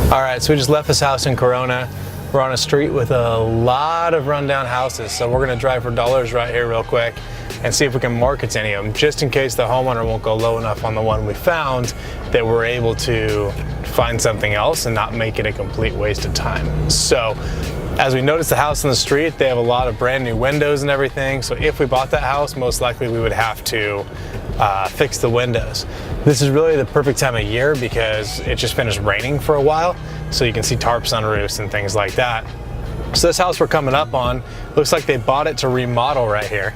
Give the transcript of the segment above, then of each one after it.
All right, so we just left this house in Corona. We're on a street with a lot of rundown houses, so we're gonna drive for dollars right here real quick and see if we can market any of them, just in case the homeowner won't go low enough on the one we found that we're able to find something else and not make it a complete waste of time. So, as we noticed the house on the street, they have a lot of brand new windows and everything, so if we bought that house, most likely we would have to fix the windows. This is really the perfect time of year because it just finished raining for a while, so you can see tarps on roofs and things like that. So this house we're coming up on, looks like they bought it to remodel right here.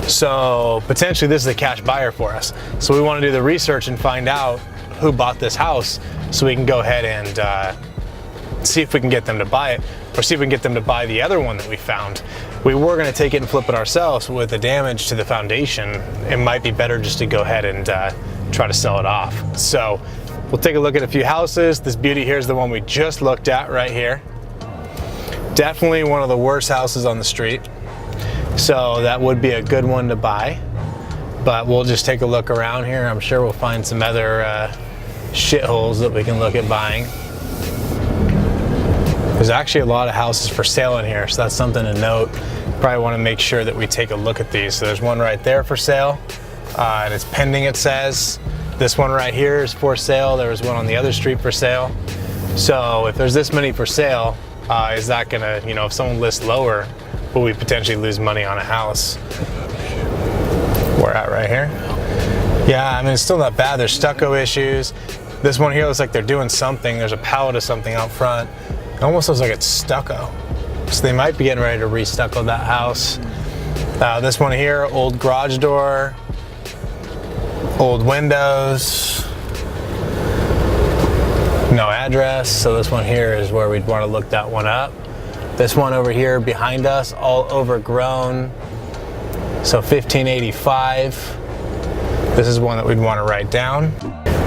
So potentially this is a cash buyer for us. So we want to do the research and find out who bought this house so we can go ahead and see if we can get them to buy it, or see if we can get them to buy the other one that we found. We were going to take it and flip it ourselves, but with the damage to the foundation, it might be better just to go ahead and try to sell it off. So we'll take a look at a few houses. This beauty here is the one we just looked at right here. Definitely one of the worst houses on the street. So that would be a good one to buy, but we'll just take a look around here. I'm sure we'll find some other shitholes that we can look at buying. There's actually a lot of houses for sale in here, so that's something to note. Probably want to make sure that we take a look at these. So there's one right there for sale, and it's pending, it says. This one right here is for sale. There was one on the other street for sale. So if there's this many for sale, is that gonna, you know, if someone lists lower, will we potentially lose money on a house? We're at right here. Yeah, I mean, it's still not bad. There's stucco issues. This one here looks like they're doing something. There's a pallet of something out front. It almost looks like it's stucco. So they might be getting ready to re-stucco that house. This one here, old garage door, old windows, no address. So this one here is where we'd want to look that one up. This one over here behind us, all overgrown. So 1585. This is one that we'd want to write down.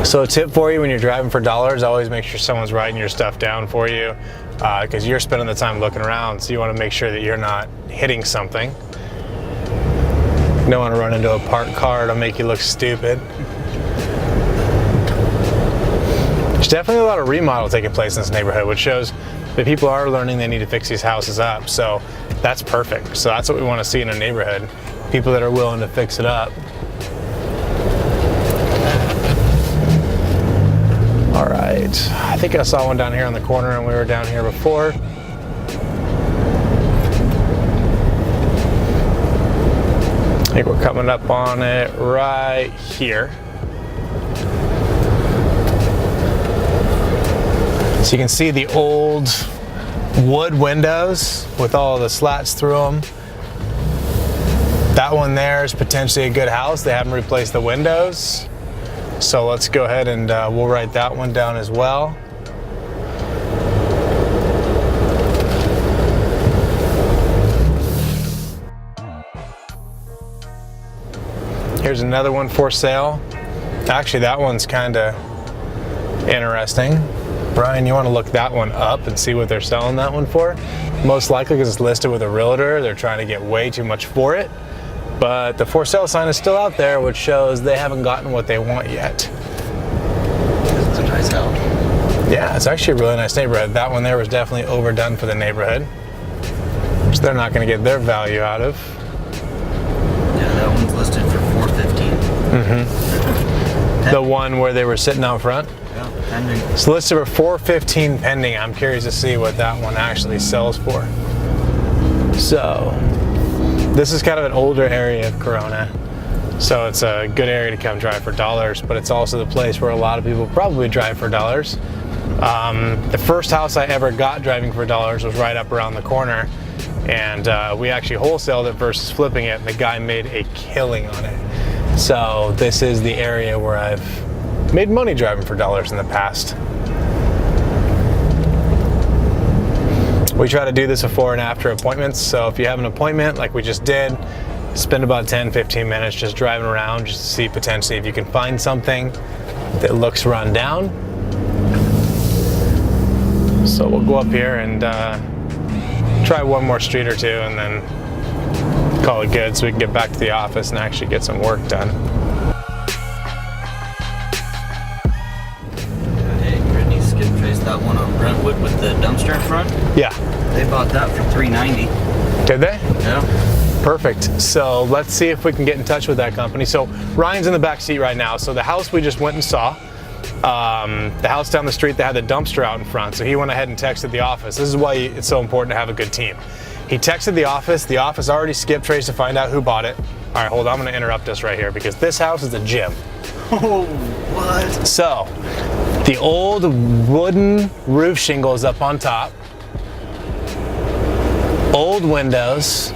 So a tip for you when you're driving for dollars, always make sure someone's writing your stuff down for you, because you're spending the time looking around, so you want to make sure that you're not hitting something. You don't want to run into a parked car, it'll make you look stupid. There's definitely a lot of remodel taking place in this neighborhood, which shows that people are learning they need to fix these houses up, so that's perfect. So that's what we want to see in a neighborhood, people that are willing to fix it up. All right, I think I saw one down here on the corner and we were down here before. I think we're coming up on it right here. So you can see the old wood windows with all the slats through them. That one there is potentially a good house. They haven't replaced the windows. So let's go ahead and we'll write that one down as well. Here's another one for sale. Actually, that one's kind of interesting. Brian, you want to look that one up and see what they're selling that one for? Most likely because it's listed with a realtor, they're trying to get way too much for it. But the for sale sign is still out there, which shows they haven't gotten what they want yet. It's a nice house. Yeah, it's actually a really nice neighborhood. That one there was definitely overdone for the neighborhood, which they're not going to get their value out of. Yeah, that one's listed for $415. Mm-hmm. The one where they were sitting out front? Yeah, pending. It's listed for $415 pending. I'm curious to see what that one actually sells for. So this is kind of an older area of Corona, so it's a good area to come drive for dollars, but it's also the place where a lot of people probably drive for dollars. The first house I ever got driving for dollars was right up around the corner, and we actually wholesaled it versus flipping it, and the guy made a killing on it. So this is the area where I've made money driving for dollars in the past. We try to do this before and after appointments, so if you have an appointment like we just did, spend about 10-15 minutes just driving around just to see potentially if you can find something that looks run down. So we'll go up here and try one more street or two and then call it good so we can get back to the office and actually get some work done. Hey, Brittany, skip traced that front, Yeah. they bought that for $390. Did they? Yeah. Perfect. So let's see if we can get in touch with that company. So Ryan's in the back seat right now. So the house we just went and saw, the house down the street that had the dumpster out in front. So he went ahead and texted the office. This is why it's so important to have a good team. He texted the office. The office already skip traced to find out who bought it. All right, hold on. I'm going to interrupt us right here because this house is a gym. Oh, what? So the old wooden roof shingles up on top, old windows.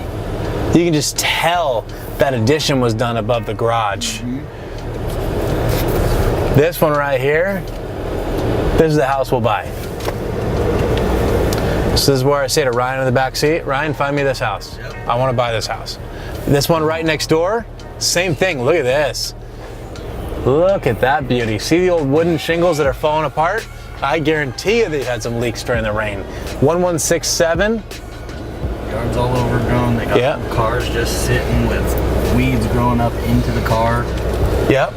You can just tell that addition was done above the garage. This one right here, this is the house we'll buy. So this is where I say to Ryan in the back seat, Ryan, find me this house. Yep. I want to buy this house. This one right next door, same thing. Look at this. Look at that beauty. See the old wooden shingles that are falling apart? I guarantee you they had some leaks during the rain. 1167. Yard's all overgrown. They got cars just sitting with weeds growing up into the car. Yep.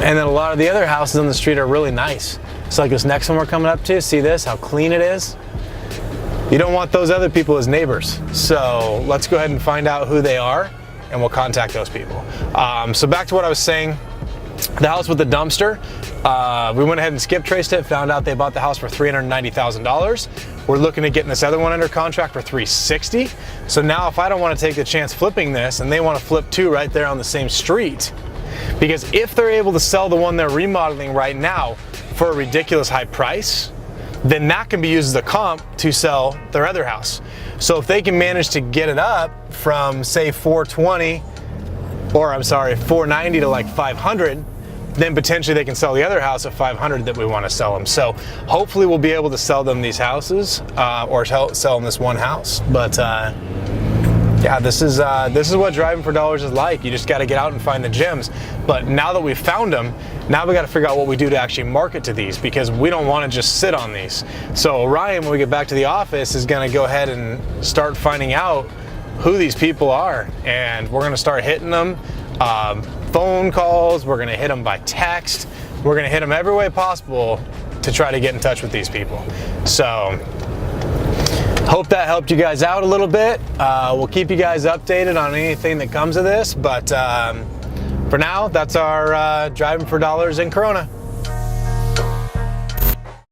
And then a lot of the other houses on the street are really nice. So like this next one we're coming up to, see this, how clean it is? You don't want those other people as neighbors. So let's go ahead and find out who they are and we'll contact those people. So back to what I was saying, the house with the dumpster, we went ahead and skip traced it, found out they bought the house for $390,000. We're looking at getting this other one under contract for $360,000. So now if I don't want to take the chance flipping this and they want to flip two right there on the same street, because if they're able to sell the one they're remodeling right now for a ridiculous high price, then that can be used as a comp to sell their other house. So if they can manage to get it up from say 420, or I'm sorry, 490 to like 500, then potentially they can sell the other house at 500 that we want to sell them. So hopefully we'll be able to sell them these houses or sell them this one house. But yeah, this is what driving for dollars is like. You just got to get out and find the gems. But now that we've found them, now we got to figure out what we do to actually market to these because we don't want to just sit on these. So Ryan, when we get back to the office, is going to go ahead and start finding out who these people are, and we're going to start hitting them. Phone calls, we're gonna hit them by text, we're gonna hit them every way possible to try to get in touch with these people. So, hope that helped you guys out a little bit. We'll keep you guys updated on anything that comes of this, but for now, that's our Driving for Dollars in Corona.